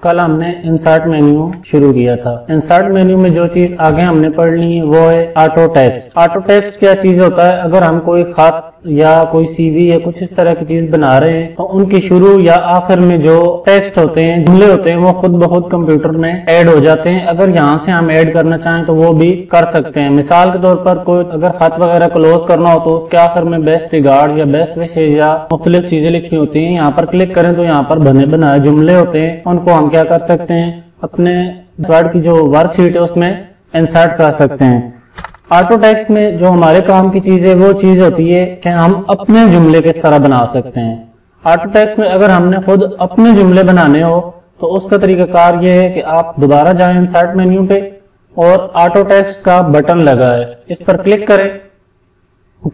कल हमने insert menu शुरू किया था। इंसर्ट मेन्यू में जो चीज आगे हमने पढ़ ली है वो है ऑटो टेक्स्ट। ऑटो टेक्स्ट क्या चीज होता है? अगर हम कोई खत या कोई सीवी या कुछ इस तरह की चीज बना रहे हैं तो उनकी शुरू या आखिर में जो टेक्स्ट होते हैं, जुमले होते हैं, वो खुद ब खुद कंप्यूटर में ऐड हो जाते हैं। अगर यहाँ से हम ऐड करना चाहें तो वो भी कर सकते हैं। मिसाल के तौर पर कोई अगर खत वगैरह क्लोज करना हो तो उसके आखिर में बेस्ट रिगार्ड्स या बेस्ट विशेष या मुख्तलिफ चीजें लिखी होती हैं। यहाँ पर क्लिक करें तो यहाँ पर बने बनाए जुमले होते हैं, उनको हम क्या कर सकते हैं, अपने वर्ड की जो वर्कशीट है उसमें इंसर्ट कर सकते हैं। ऑटो टेक्स्ट में जो हमारे काम की चीज है वो चीज होती है कि हम अपने जुमले किस तरह बना सकते हैं। ऑटो टेक्स्ट में अगर हमने खुद अपने जुमले बनाने हो तो उसका तरीकाकार ये है कि आप दोबारा जाएं इंसर्ट मेन्यू पे और ऑटो टेक्स्ट का बटन लगा है, इस पर क्लिक करें।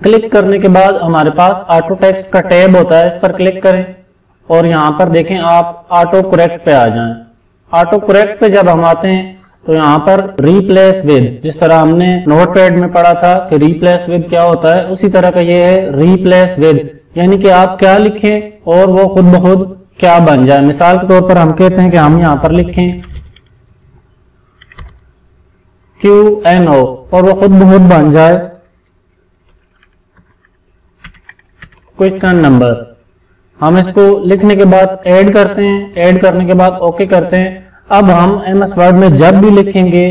क्लिक करने के बाद हमारे पास ऑटो टेक्स्ट का टैब होता है, इस पर क्लिक करें और यहाँ पर देखें आप ऑटो करेक्ट पे आ जाएं। ऑटो करेक्ट पे जब हम आते हैं तो यहाँ पर रिप्लेस विद, जिस तरह हमने नोटपैड में पढ़ा था कि रिप्लेस विद क्या होता है, उसी तरह का ये है रिप्लेस विद, यानी कि आप क्या लिखें और वो खुद ब खुद क्या बन जाए। मिसाल के तौर पर हम कहते हैं कि हम यहाँ पर लिखें QNO और वो खुद ब खुद बन जाए क्वेश्चन नंबर। हम इसको लिखने के बाद ऐड करते हैं, ऐड करने के बाद ओके करते हैं। अब हम MS वर्ड में जब भी लिखेंगे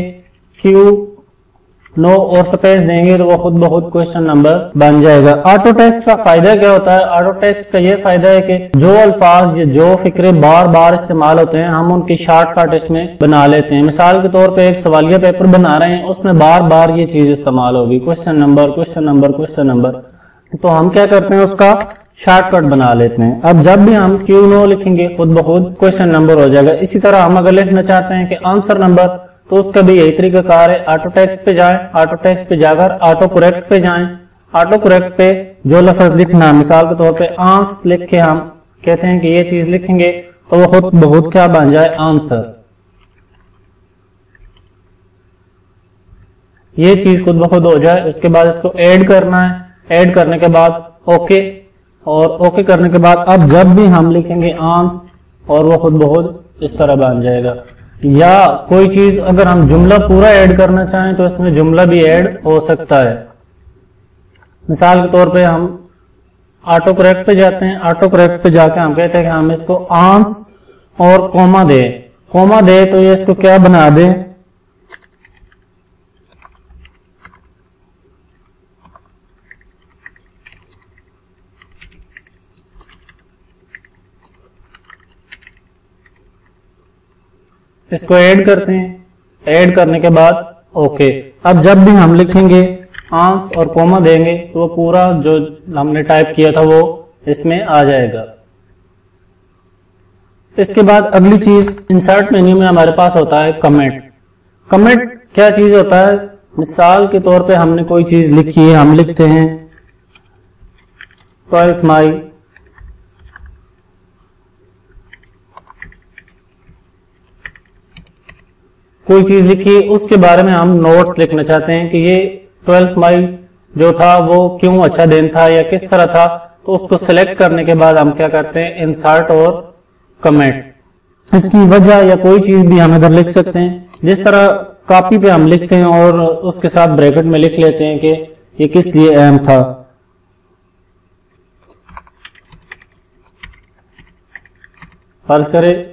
QNO और स्पेस देंगे तो वो खुद ब खुद क्वेश्चन नंबर बन जाएगा। ऑटो टेक्स्ट का फायदा क्या होता है? ऑटो टेक्स्ट का ये फायदा है कि जो अल्फाज या जो फिक्रे बार बार इस्तेमाल होते हैं हम उनकी शॉर्टकट इसमें बना लेते हैं। मिसाल के तौर पे एक सवालिया पेपर बना रहे हैं, उसमें बार बार ये चीज इस्तेमाल होगी, question number question number question number, तो हम क्या करते हैं, उसका शॉर्टकट बना लेते हैं। अब जब भी हम QNO लिखेंगे खुद ब खुद क्वेश्चन नंबर हो जाएगा। इसी तरह हम अगर लिखना चाहते हैं कि आंसर नंबर, तो उसका भी यही तरीकाकार है। ऑटो टेक्स्ट पे जाएं, ऑटो टेक्स्ट पे जाकर ऑटो करेक्ट पे जाएं। ऑटो करेक्ट पे जो लफ्ज लिखना, मिसाल के तौर पे आंस लिख के हम कहते हैं कि ये चीज लिखेंगे तो वो खुद ब खुद क्या बन जाए, आंसर। ये चीज खुद ब खुद हो जाए। उसके बाद इसको ऐड करना है, ऐड करने के बाद ओके, और ओके करने के बाद अब जब भी हम लिखेंगे आंस और वो खुद ब खुद इस तरह बन जाएगा। या कोई चीज अगर हम जुमला पूरा ऐड करना चाहें तो इसमें जुमला भी ऐड हो सकता है। मिसाल के तौर पे हम ऑटो करेक्ट पे जाते हैं, ऑटो करेक्ट पे जाके हम कहते हैं कि हम इसको आंस और कोमा दे, कोमा दे तो ये इसको क्या बना दे, इसको ऐड करते हैं। ऐड करने के बाद ओके। अब जब भी हम लिखेंगे आंस और कोमा देंगे तो वो पूरा जो हमने टाइप किया था वो इसमें आ जाएगा। इसके बाद अगली चीज इंसर्ट मेन्यू में हमारे पास होता है कमेंट। कमेंट क्या चीज होता है? मिसाल के तौर पे हमने कोई चीज लिखी है, हम लिखते हैं 12th मई कोई चीज लिखी, उसके बारे में हम नोट्स लिखना चाहते हैं कि ये 12 मई जो था वो क्यों अच्छा दिन था या किस तरह था, तो उसको सिलेक्ट करने के बाद हम क्या करते हैं, इंसर्ट और कमेंट। इसकी वजह या कोई चीज भी हम इधर लिख सकते हैं। जिस तरह कॉपी पे हम लिखते हैं और उसके साथ ब्रैकेट में लिख लेते हैं कि ये किस लिए अहम था। फर्ज करें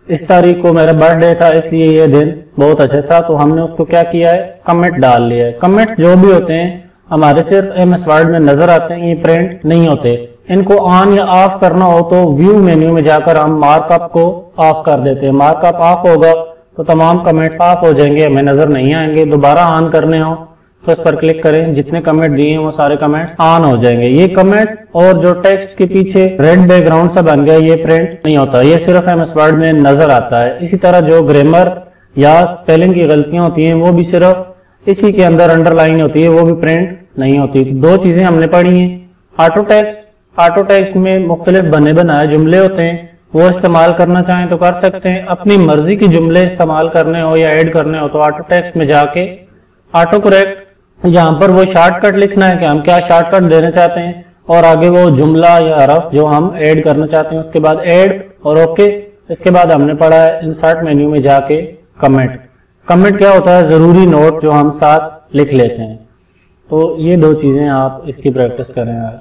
इस तारीख को मेरा बर्थडे था इसलिए ये दिन बहुत अच्छा था, तो हमने उसको क्या किया है, कमेंट डाल लिया है। कमेंट्स जो भी होते हैं हमारे सिर्फ MS वर्ड में नजर आते हैं, ये प्रिंट नहीं होते। इनको ऑन या ऑफ करना हो तो व्यू मेन्यू में जाकर हम मार्कअप को ऑफ कर देते हैं। मार्कअप ऑफ होगा तो तमाम कमेंट्स ऑफ हो जाएंगे, हमें नजर नहीं आएंगे। दोबारा ऑन करने हो तो इस पर क्लिक करें, जितने कमेंट दिए हैं वो सारे कमेंट्स ऑन हो जाएंगे। ये कमेंट्स और जो टेक्स्ट के पीछे रेड बैकग्राउंड सा बन गया ये प्रिंट नहीं होता, ये सिर्फ MS वर्ड में नजर आता है। इसी तरह जो ग्रामर या स्पेलिंग की गलतियां होती हैं वो भी सिर्फ इसी के अंदर अंडरलाइन होती है, वो भी प्रिंट नहीं होती। तो दो चीजें हमने पढ़ी हैं। ऑटो टेक्स्ट, ऑटो टेक्स्ट में मुख्तलिफ बने बनाए जुमले होते हैं, वो इस्तेमाल करना चाहें तो कर सकते हैं। अपनी मर्जी की जुमले इस्तेमाल करने हो या ऐड करने हो तो ऑटो टेक्स्ट में जाके ऑटो करेक्ट, यहाँ पर वो शॉर्टकट लिखना है कि हम क्या शॉर्टकट देना चाहते हैं और आगे वो जुमला या हरफ जो हम ऐड करना चाहते हैं, उसके बाद ऐड और ओके, इसके बाद हमने पढ़ा है इंसर्ट मेन्यू में जाके कमेंट। कमेंट क्या होता है? जरूरी नोट जो हम साथ लिख लेते हैं। तो ये दो चीजें आप इसकी प्रैक्टिस करें आज।